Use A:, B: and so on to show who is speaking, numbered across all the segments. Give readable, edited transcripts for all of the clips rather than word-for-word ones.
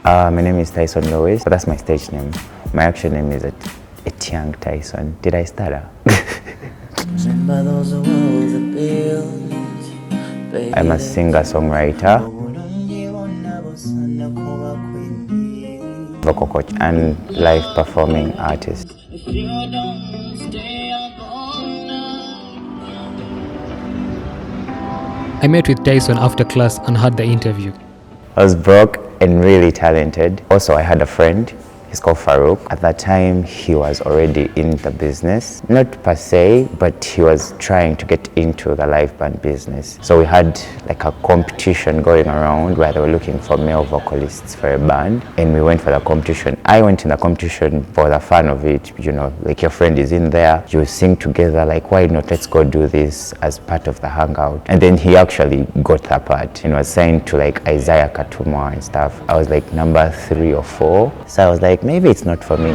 A: My name is Tyson, but that's my stage name. My actual name is Etiang Tyson. Did I stutter? I'm a singer-songwriter, vocal coach, and live performing artist.
B: I met with Tyson after class and had the interview.
A: I was broke and really talented. Also, I had a friend. He's called Farouk. At that time, he was already in the business. Not per se, but he was trying to get into the live band business. So we had like a competition going around where they were looking for male vocalists for a band. And we went for the competition. I went in the competition for the fun of it. You know, like your friend is in there, you sing together, like why not, let's go do this as part of the hangout. And then he actually got that part and was signed to like Isaiah Katuma and stuff. I was like number 3 or 4. So I was like, maybe it's not for me.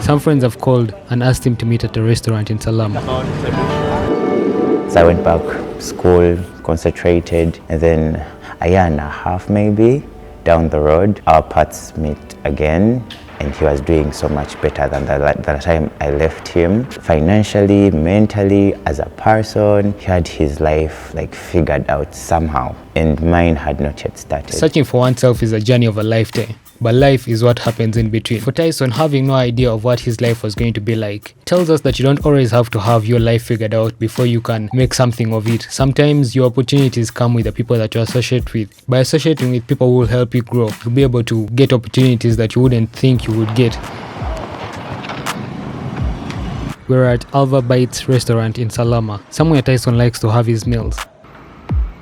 B: Some friends have called and asked him to meet at a restaurant in Salama.
A: So I went back to school, concentrated, and then a year and a half maybe down the road, our paths meet again, and he was doing so much better than the time I left him. Financially, mentally, as a person, he had his life like figured out somehow, and mine had not yet started.
B: Searching for oneself is a journey of a lifetime, but life is what happens in between. For Tyson, having no idea of what his life was going to be like tells us that you don't always have to have your life figured out before you can make something of it. Sometimes your opportunities come with the people that you associate with. By associating with people who will help you grow, you'll be able to get opportunities that you wouldn't think you would get. We're at Alva Bites restaurant in Salama, somewhere Tyson likes to have his meals.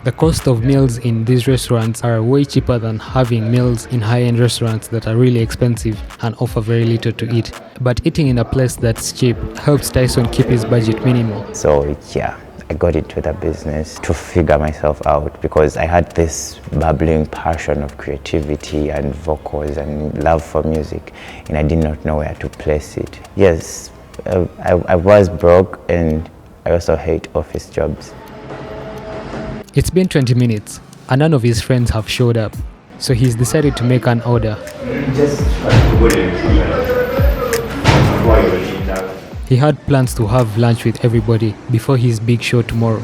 B: The cost of meals in these restaurants are way cheaper than having meals in high-end restaurants that are really expensive and offer very little to eat. But eating in a place that's cheap helps Tyson keep his budget minimal.
A: So yeah, I got into the business to figure myself out because I had this bubbling passion of creativity and vocals and love for music, and I did not know where to place it. Yes, I was broke, and I also hate office jobs.
B: It's been 20 minutes and none of his friends have showed up, so he's decided to make an order. He had plans to have lunch with everybody before his big show tomorrow.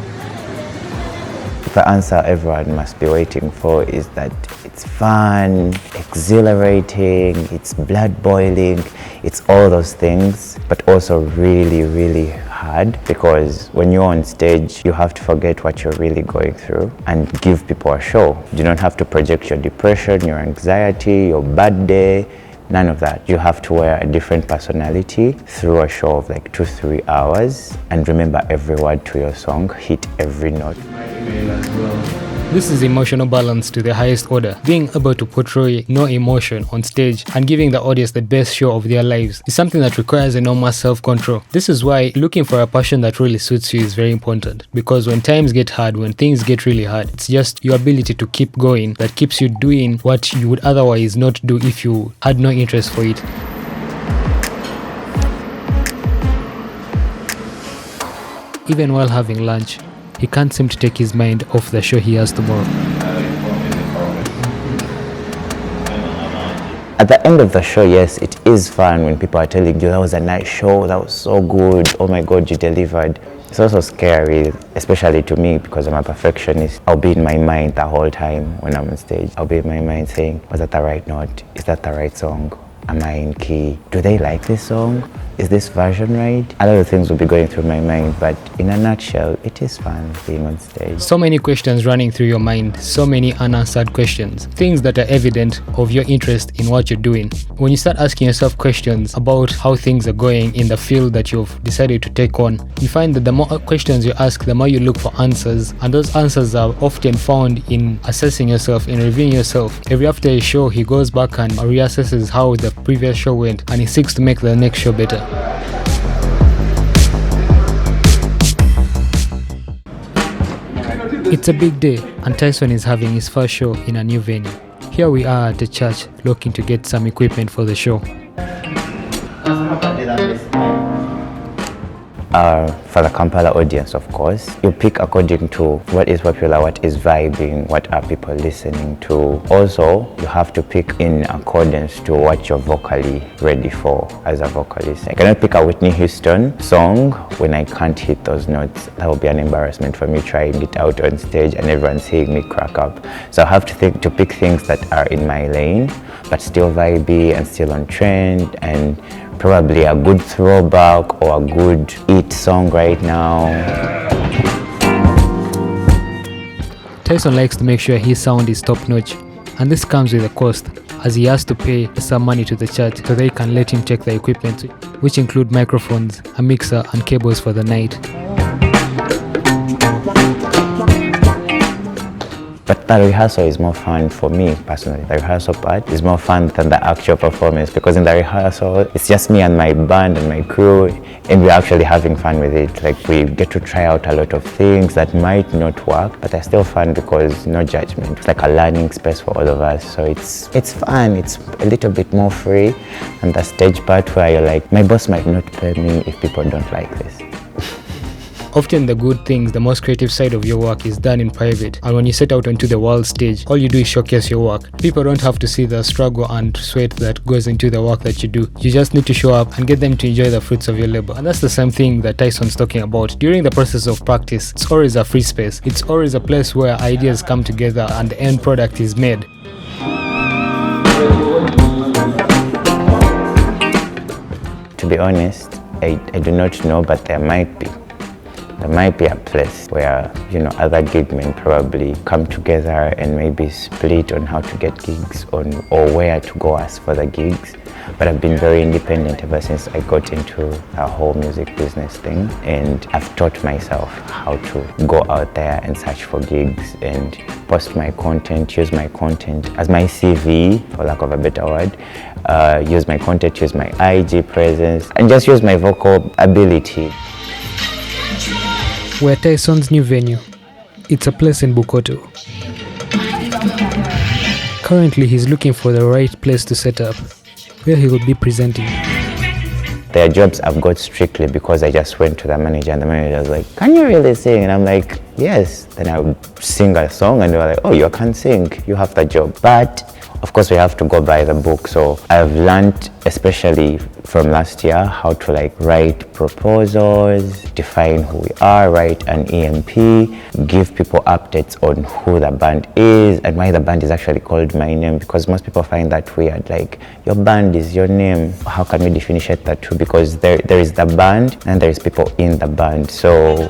A: The answer everyone must be waiting for is that it's fun, exhilarating, it's blood boiling, it's all those things, but also really, really hard, because when you're on stage, you have to forget what you're really going through and give people a show. You don't have to project your depression, your anxiety, your bad day, none of that. You have to wear a different personality through a show of like 2-3 hours and remember every word to your song, hit every note.
B: This is emotional balance to the highest order. Being able to portray no emotion on stage and giving the audience the best show of their lives is something that requires enormous self-control. This is why looking for a passion that really suits you is very important, because when times get hard, when things get really hard, it's just your ability to keep going that keeps you doing what you would otherwise not do if you had no interest for it. Even while having lunch, he can't seem to take his mind off the show he has tomorrow.
A: At the end of the show, yes, it is fun when people are telling you that was a nice show, that was so good, oh my God, you delivered. It's also scary, especially to me, because I'm a perfectionist. I'll be in my mind the whole time when I'm on stage. I'll be in my mind saying, was that the right note? Is that the right song? Am I in key? Do they like this song? Is this version right? A lot of things will be going through my mind, but in a nutshell, it is fun being on stage.
B: So many questions running through your mind, so many unanswered questions, things that are evident of your interest in what you're doing. When you start asking yourself questions about how things are going in the field that you've decided to take on, you find that the more questions you ask, the more you look for answers, and those answers are often found in assessing yourself, in reviewing yourself. Every after a show, he goes back and reassesses how the previous show went, and he seeks to make the next show better. It's a big day, and Tyson is having his first show in a new venue. Here we are at the church looking to get some equipment for the show.
A: Our for the Kampala audience, of course. You pick according to what is popular, what is vibing, what are people listening to. Also, you have to pick in accordance to what you're vocally ready for as a vocalist. I cannot pick a Whitney Houston song when I can't hit those notes. That would be an embarrassment for me trying it out on stage and everyone seeing me crack up. So I have to pick things that are in my lane, but still vibey and still on trend, and probably a good throwback or a good eat song right now.
B: Tyson likes to make sure his sound is top notch, and this comes with a cost, as he has to pay some money to the church so they can let him check the equipment, which include microphones, a mixer, and cables for the night.
A: But the rehearsal is more fun for me personally. The rehearsal part is more fun than the actual performance, because in the rehearsal it's just me and my band and my crew, and we're actually having fun with it. Like, we get to try out a lot of things that might not work, but they're still fun because no judgment. It's like a learning space for all of us. So it's fun. It's a little bit more free. And the stage part where you're like, my boss might not pay me if people don't like this.
B: Often the good things, the most creative side of your work is done in private, and when you set out onto the world stage, all you do is showcase your work. People don't have to see the struggle and sweat that goes into the work that you do. You just need to show up and get them to enjoy the fruits of your labor. And that's the same thing that Tyson's talking about. During the process of practice, it's always a free space. It's always a place where ideas come together and the end product is made.
A: To be honest, I do not know, but there might be a place where, other gig men probably come together and maybe split on how to get gigs or where to go ask for the gigs. But I've been very independent ever since I got into the whole music business thing, and I've taught myself how to go out there and search for gigs and post my content, use my content as my CV, for lack of a better word, use my content, use my IG presence, and just use my vocal ability.
B: We're Tyson's new venue. It's a place in Bukoto. Currently, he's looking for the right place to set up, where he will be presenting.
A: There are jobs I've got strictly because I just went to the manager, and the manager was like, "Can you really sing?" And I'm like, "Yes." Then I would sing a song and they were like, "Oh, you can sing, you have the job." But of course we have to go by the book. So I've learned, especially from last year, how to write proposals, define who we are, write an EMP, give people updates on who the band is and why the band is actually called my name, because most people find that weird, like, your band is your name. How can we differentiate that too? Because there is the band and there is people in the band. So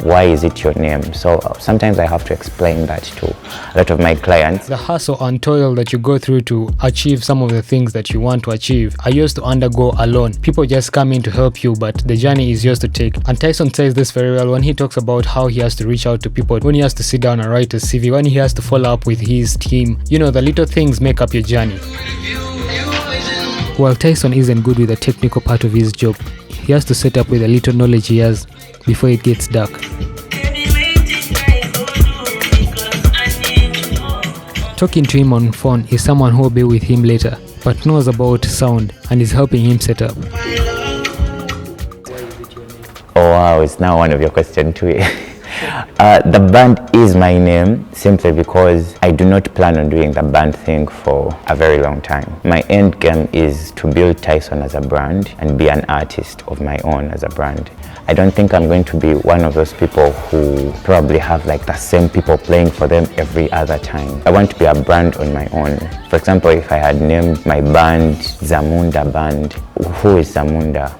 A: why is it your name? So sometimes I have to explain that to a lot of my clients.
B: The hustle and toil that you go through to achieve some of the things that you want to achieve are yours to undergo alone. People just come in to help you, but the journey is yours to take. And Tyson says this very well when he talks about how he has to reach out to people, when he has to sit down and write a CV, when he has to follow up with his team. The little things make up your journey. While Tyson isn't good with the technical part of his job, he has to set up with the little knowledge he has before it gets dark. Talking to him on phone is someone who will be with him later, but knows about sound and is helping him set up.
A: Oh wow, it's now one of your questions too. The band is my name simply because I do not plan on doing the band thing for a very long time. My end game is to build Tyson as a brand and be an artist of my own as a brand. I don't think I'm going to be one of those people who probably have the same people playing for them every other time. I want to be a brand on my own. For example, if I had named my band Zamunda Band, who is Zamunda?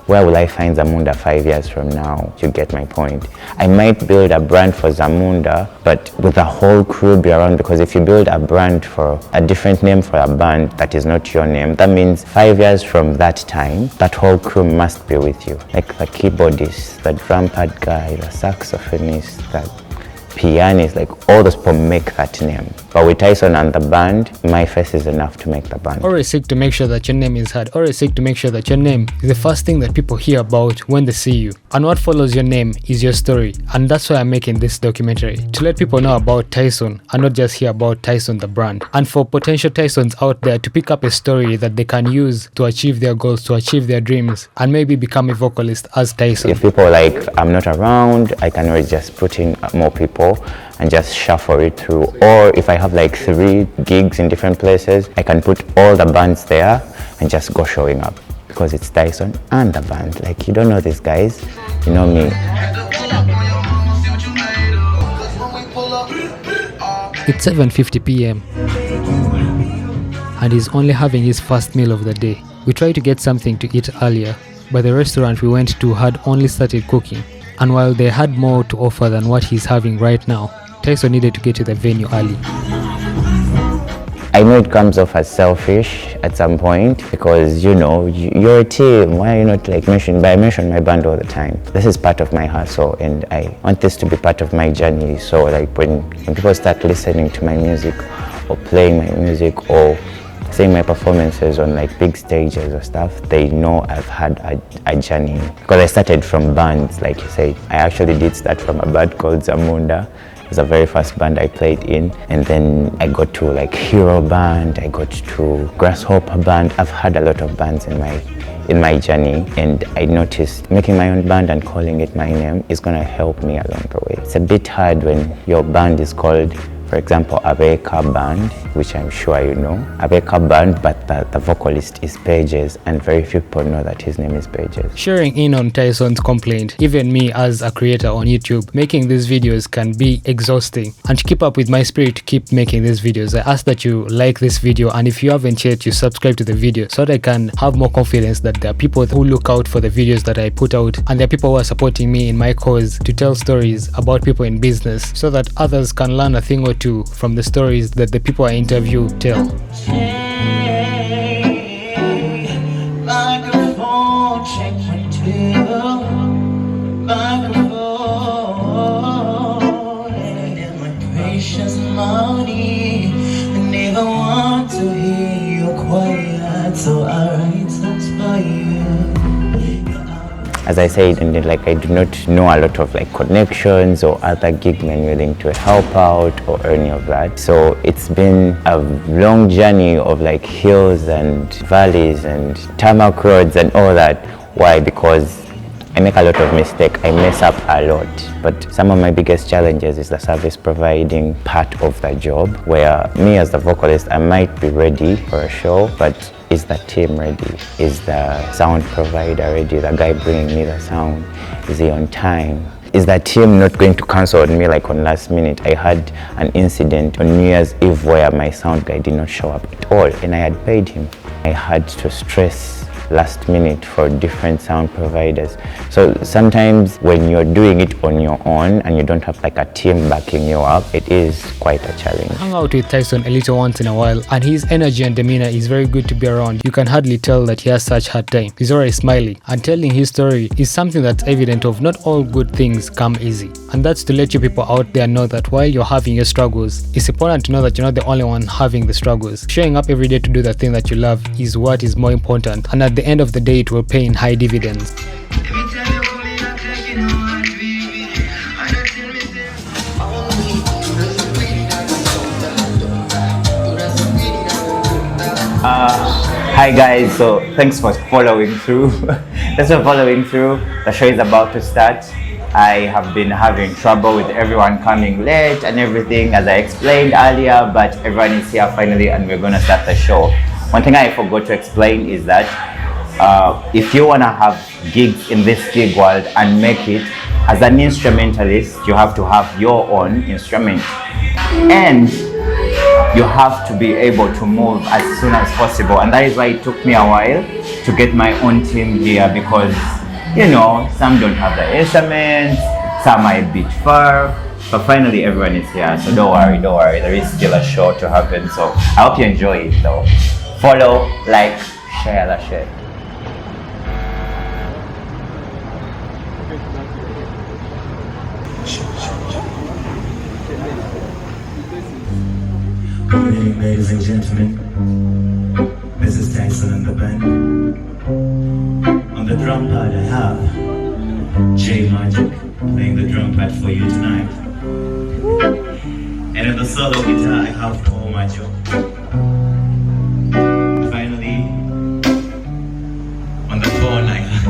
A: Where will I find Zamunda 5 years from now? You get my point. I might build a brand for Zamunda, but with the whole crew be around, because if you build a brand for a different name for a band that is not your name, that means 5 years from that time, that whole crew must be with you. Like the keyboardist, the drum pad guy, the saxophonist, pianists, like all those people make that name. But with Tyson and the band, my face is enough to make the band.
B: Always seek to make sure that your name is heard. Always seek to make sure that your name is the first thing that people hear about when they see you. And what follows your name is your story. And that's why I'm making this documentary, to let people know about Tyson and not just hear about Tyson the brand. And for potential Tysons out there to pick up a story that they can use to achieve their goals, to achieve their dreams, and maybe become a vocalist as Tyson.
A: If people like I'm not around, I can always just put in more people and just shuffle it through. Or if I have like 3 gigs in different places, I can put all the bands there and just go showing up, because it's Tyson and the band. Like, you don't know these guys, you know me.
B: It's 7:50 p.m. and he's only having his first meal of the day. We tried to get something to eat earlier, but the restaurant we went to had only started cooking. And while they had more to offer than what he's having right now, Tyson needed to get to the venue early.
A: I know it comes off as selfish at some point, because you know, you're a team. Why are you not like mentioning? But I mention my band all the time. This is part of my hustle, and I want this to be part of my journey. So like when people start listening to my music or playing my music or seeing my performances on like big stages or stuff, they know I've had a journey. Because I started from bands, like you said. I actually did start from a band called Zamunda. It was the very first band I played in, and then I got to like Hero Band, I got to Grasshopper Band. I've had a lot of bands in my journey, and I noticed making my own band and calling it my name is gonna help me along the way. It's a bit hard when your band is called, for example, Abeka Band, which I'm sure you know. Abeka Band, but the vocalist is Pages, and very few people know that his name is Pages.
B: Sharing in on Tyson's complaint, even me as a creator on YouTube, making these videos can be exhausting. And to keep up with my spirit to keep making these videos, I ask that you like this video, and if you haven't yet, you subscribe to the video so that I can have more confidence that there are people who look out for the videos that I put out, and there are people who are supporting me in my cause to tell stories about people in business, so that others can learn a thing or two from the stories that the people I interview tell.
A: As I said, and then, like, I do not know a lot of like connections or other gig men willing to help out or any of that. So it's been a long journey of like hills and valleys and tarmac roads and all that. Why? Because I make a lot of mistakes. I mess up a lot. But some of my biggest challenges is the service providing part of the job, where me as the vocalist, I might be ready for a show, but is the team ready? Is the sound provider ready? The guy bringing me the sound, is he on time? Is the team not going to cancel on me like on last minute? I had an incident on New Year's Eve where my sound guy did not show up at all, and I had paid him. I had to stress last minute for different sound providers. So sometimes when you're doing it on your own and you don't have like a team backing you up, it is quite a challenge.
B: Hang out with Tyson a little once in a while, and his energy and demeanor is very good to be around. You can hardly tell that he has such hard time. He's always smiling, and telling his story is something that's evident of not all good things come easy. And that's to let you people out there know that while you're having your struggles, it's important to know that you're not the only one having the struggles. Showing up every day to do the thing that you love is what is more important, and at the end of the day, it will pay in high dividends.
A: Hi guys, so thanks for following through. Thanks for following through. The show is about to start. I have been having trouble with everyone coming late and everything, as I explained earlier, but everyone is here finally and we're gonna start the show. One thing I forgot to explain is that if you wanna have gigs in this gig world and make it, as an instrumentalist, you have to have your own instrument. And you have to be able to move as soon as possible, and that is why it took me a while to get my own team here, because you know, some don't have the instruments, some are a bit far, but finally everyone is here. So don't worry, there is still a show to happen. So I hope you enjoy it though. Follow, like, share.
C: Ladies and gentlemen, this is Tyson and the band. On the drum pad I have J Magic playing the drum pad for you tonight. And on the solo guitar I have Paul Macho. Finally, on the phone I have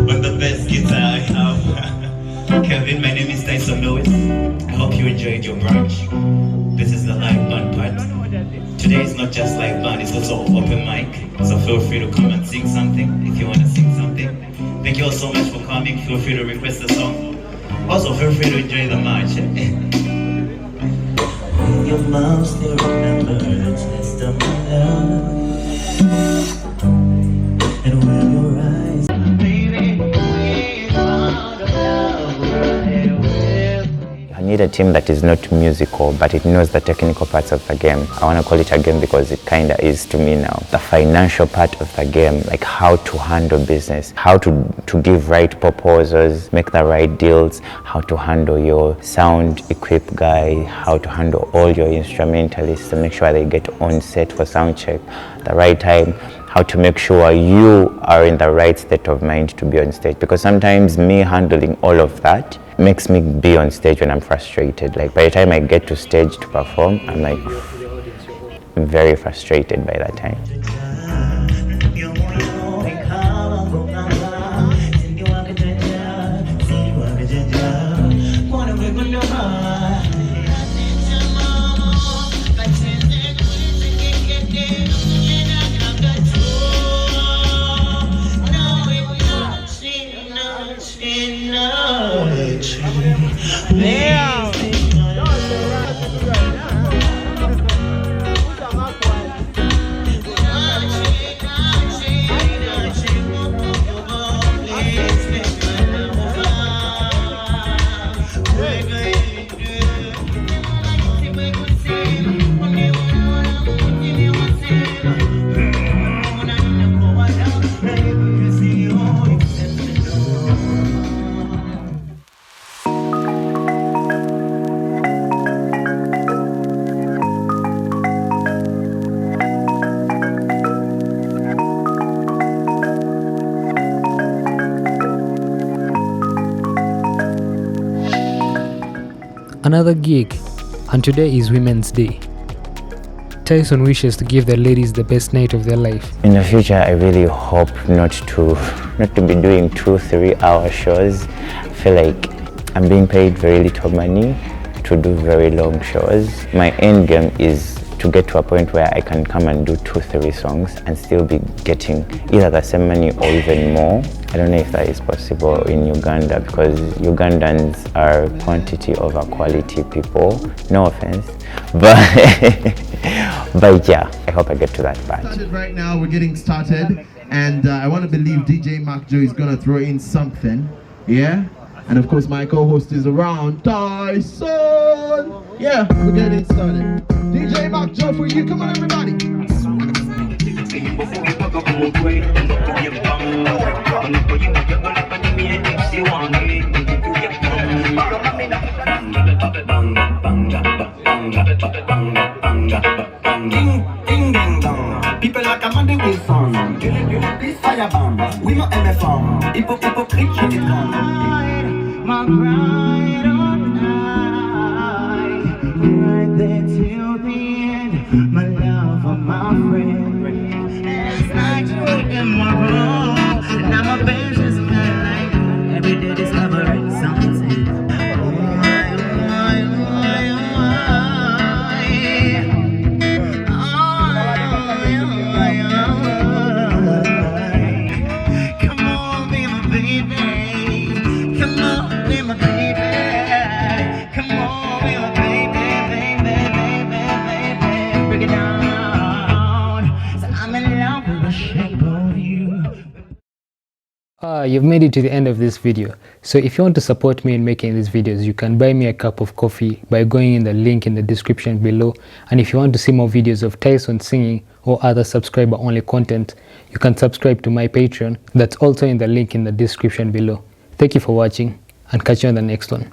C: on the bass guitar I have Kevin. My name is Tyson Lewis. I hope you enjoyed your brunch. This is the live band part. Today is not just live band, it's also open mic. So feel free to come and sing something if you want to sing something. Thank you all so much for coming. Feel free to request a song. Also feel free to enjoy the match. Your mouth still remembers taste of my love. And when your eyes, baby, we found a love right with.
A: I need a team that is not musical, but it knows the technical parts of the game. I want to call it a game because it kind of is to me now. The financial part of the game, like how to handle business, how to give right proposals, make the right deals, how to handle your sound equip guy, how to handle all your instrumentalists and make sure they get on set for sound check at the right time, how to make sure you are in the right state of mind to be on stage. Because sometimes me handling all of that makes me be on stage when I'm frustrated. Like by the time I get to stage to perform, I'm like, I'm very frustrated by that time.
B: Another gig, and today is Women's Day. Tyson wishes to give the ladies the best night of their life.
A: In the future, I really hope not to be doing 2-3 hour shows. I feel like I'm being paid very little money to do very long shows. My end game is to get to a point where I can come and do 2-3 songs and still be getting either the same money or even more. I don't know if that is possible in Uganda because Ugandans are quantity over quality people. No offense, but but yeah, I hope I get to that part.
D: Right now, we're getting started, and I want to believe DJ Mac Joe is gonna throw in something, yeah. And of course, my co-host is around, Tyson. Yeah, we're getting started. DJ Mac Joe for you. Come on, everybody.
C: People like Amanda Wilson, this fire bomb. We not MFM. Hypocrite, shit it down. My bride on night, right there till the end. My love for my friend. It's like you in my room. Now my bench is like every day discovering something.
B: You've made it to the end of this video. So if you want to support me in making these videos, you can buy me a cup of coffee by going in the link in the description below. And if you want to see more videos of Tyson singing or other subscriber only content, you can subscribe to my Patreon. That's also in the link in the description below. Thank you for watching and catch you on the next one.